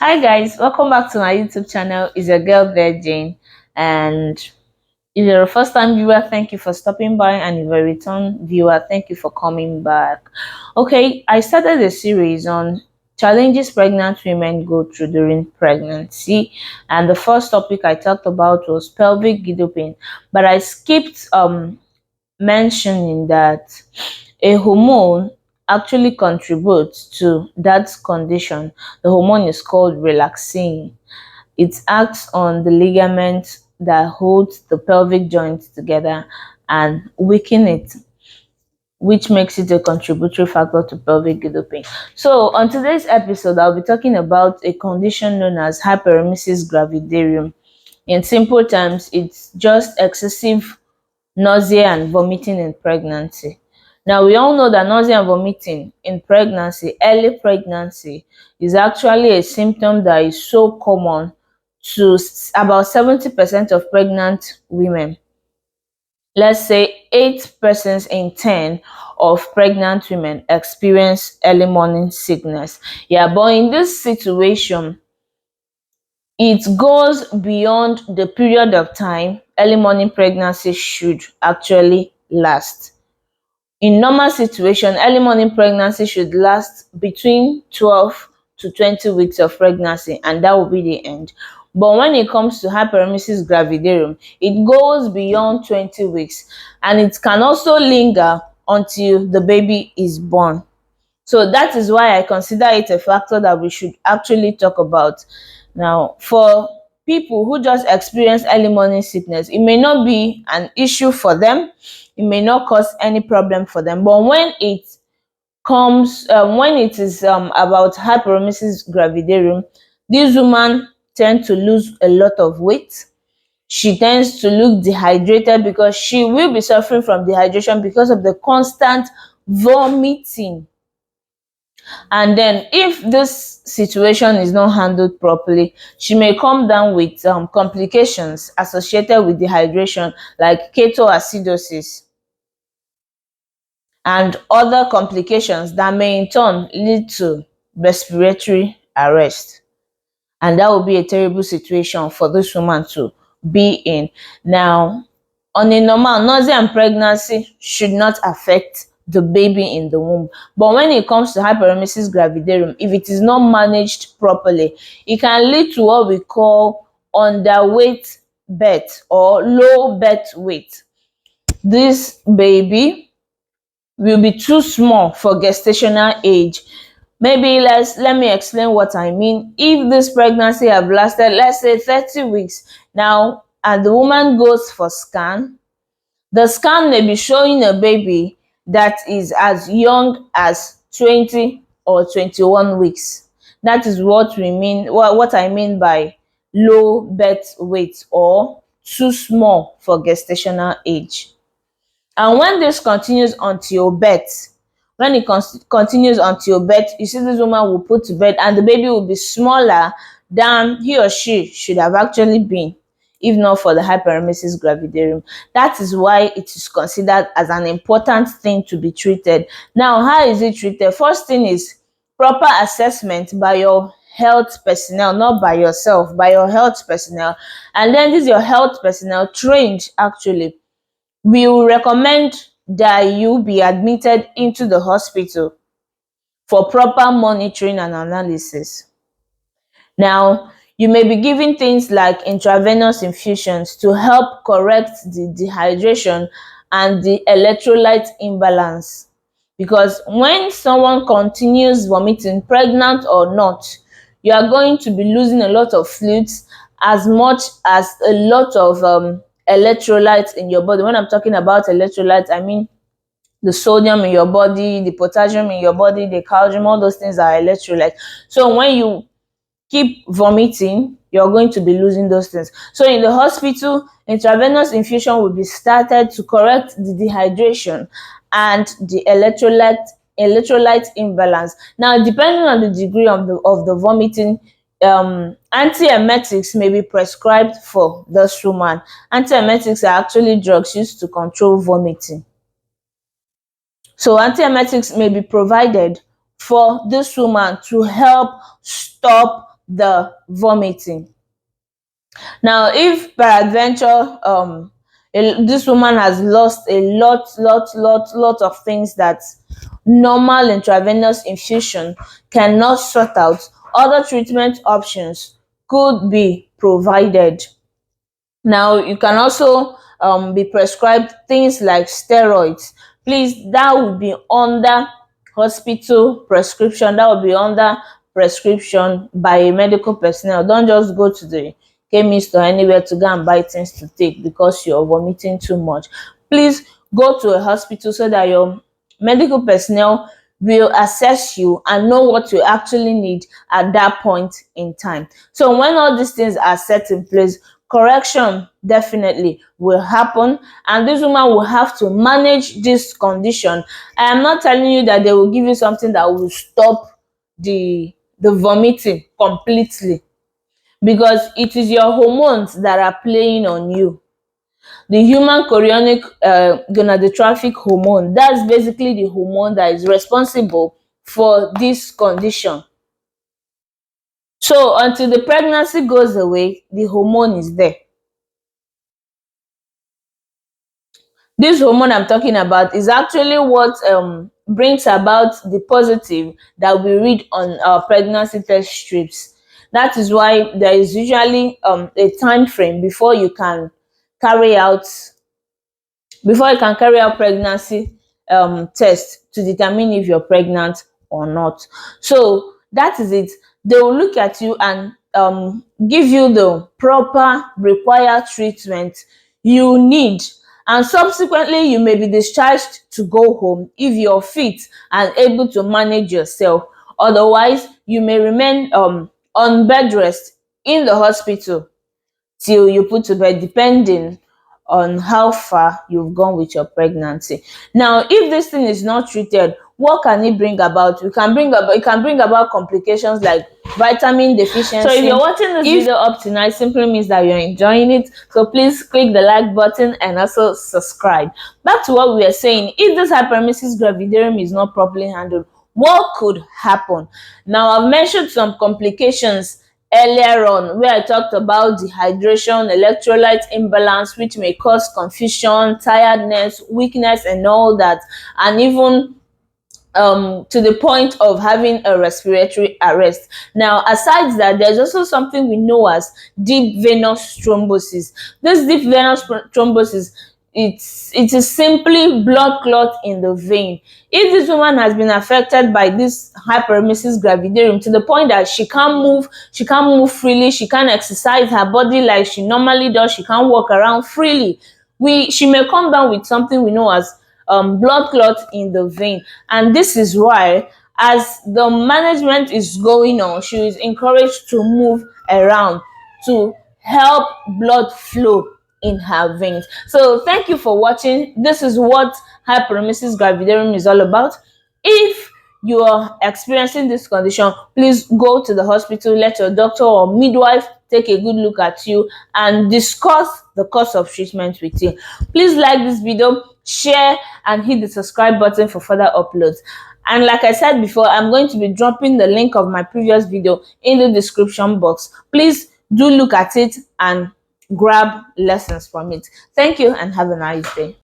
Hi guys, welcome back to my YouTube channel. It's your girl Virgin, and if you're a first time viewer, thank you for stopping by, and if you're a return viewer, thank you for coming back. Okay, I started a series on challenges pregnant women go through during pregnancy, and the first topic I talked about was pelvic girdle pain, but I skipped mentioning that a hormone actually contributes to that condition. The hormone is called relaxin. It acts on the ligament that holds the pelvic joint together and weaken it, which makes it a contributory factor to pelvic girdle pain. So on today's episode, I'll be talking about a condition known as hyperemesis gravidarum. In simple terms, it's just excessive nausea and vomiting in pregnancy. Now, we all know that nausea and vomiting in pregnancy, early pregnancy, is actually a symptom that is so common to about 70% of pregnant women. Let's say 8 persons in 10 of pregnant women experience early morning sickness. Yeah, but in this situation, it goes beyond the period of time early morning pregnancy should actually last. In normal situation, early morning pregnancy should last between 12 to 20 weeks of pregnancy, and that will be the end. But when it comes to hyperemesis gravidarum, it goes beyond 20 weeks, and it can also linger until the baby is born. So that is why I consider it a factor that we should actually talk about. Now, for people who just experience early morning sickness, it may not be an issue for them. It may not cause any problem for them. But when it comes, when it is about hyperemesis gravidarum, this woman tend to lose a lot of weight. She tends to look dehydrated because she will be suffering from dehydration because of the constant vomiting. And then if this situation is not handled properly, she may come down with complications associated with dehydration like ketoacidosis and other complications that may in turn lead to respiratory arrest. And that will be a terrible situation for this woman to be in. Now, on a normal, nausea and pregnancy should not affect the baby in the womb. But when it comes to hyperemesis gravidarum, if it is not managed properly, it can lead to what we call underweight birth or low birth weight. This baby will be too small for gestational age. Maybe let me explain what I mean. If this pregnancy have lasted, let's say 30 weeks now, and the woman goes for scan, the scan may be showing a baby that is as young as 20 or 21 weeks. That is what we mean, what I mean by low birth weight or too small for gestational age. And when this continues until birth, when it continues until birth, you see this woman will put to bed and the baby will be smaller than he or she should have actually been if not for the hyperemesis gravidarum. That is why it is considered as an important thing to be treated. Now, how is it treated? First thing is proper assessment by your health personnel, not by yourself, by your health personnel. And then this is your health personnel trained actually. We will recommend that you be admitted into the hospital for proper monitoring and analysis. Now, you may be given things like intravenous infusions to help correct the dehydration and the electrolyte imbalance. Because when someone continues vomiting, pregnant or not, you are going to be losing a lot of fluids as much as a lot of electrolytes in your body. When I'm talking about electrolytes, I mean the sodium in your body, the potassium in your body, the calcium, all those things are electrolytes. So when you keep vomiting, you're going to be losing those things. So in the hospital, intravenous infusion will be started to correct the dehydration and the electrolyte imbalance. Now, depending on the degree of the vomiting, antiemetics may be prescribed for this woman. Antiemetics are actually drugs used to control vomiting. So antiemetics may be provided for this woman to help stop the vomiting. Now, if peradventure this woman has lost a lot of things that normal intravenous infusion cannot sort out, other treatment options could be provided. Now, you can also be prescribed things like steroids. Please, that would be under hospital prescription. That would be under prescription by a medical personnel. Don't just go to the chemist or anywhere to go and buy things to take because you're vomiting too much. Please go to a hospital so that your medical personnel will assess you and know what you actually need at that point in time. So when all these things are set in place, correction definitely will happen, and this woman will have to manage this condition. I am not telling you that they will give you something that will stop the vomiting completely, because it is your hormones that are playing on you. The human chorionic gonadotrophic hormone, that's basically the hormone that is responsible for this condition. So until the pregnancy goes away, the hormone is there. This hormone I'm talking about is actually what brings about the positive that we read on our pregnancy test strips. That is why there is usually a time frame carry out before you can carry out pregnancy test to determine if you're pregnant or not. So that is it. They will look at you and give you the proper required treatment you need, and subsequently you may be discharged to go home if you're fit and able to manage yourself. Otherwise, you may remain on bed rest in the hospital till you put to bed, depending on how far you've gone with your pregnancy. Now, if this thing is not treated, what can it bring about? It can bring about complications like vitamin deficiency. So if you're watching this video up to now, it simply means that you're enjoying it. So please click the like button and also subscribe. Back to what we were saying. If this hyperemesis gravidarum is not properly handled, what could happen? Now, I've mentioned some complications earlier on, where I talked about dehydration, electrolyte imbalance, which may cause confusion, tiredness, weakness, and all that, and even to the point of having a respiratory arrest. Now, aside that, there's also something we know as deep venous thrombosis. This deep venous thrombosis, it is simply blood clot in the vein. If this woman has been affected by this hyperemesis gravidarum to the point that she can't move freely, she can't exercise her body like she normally does, she can't walk around freely, she may come down with something we know as blood clot in the vein. And this is why, as the management is going on, she is encouraged to move around to help blood flow in her veins. So thank you for watching. This is what hyperemesis gravidarum is all about. If you are experiencing this condition, please go to the hospital, let your doctor or midwife take a good look at you and discuss the course of treatment with you. Please like this video, share, and hit the subscribe button for further uploads. And like I said before, I'm going to be dropping the link of my previous video in the description box. Please do look at it and grab lessons from it. Thank you and have a nice day.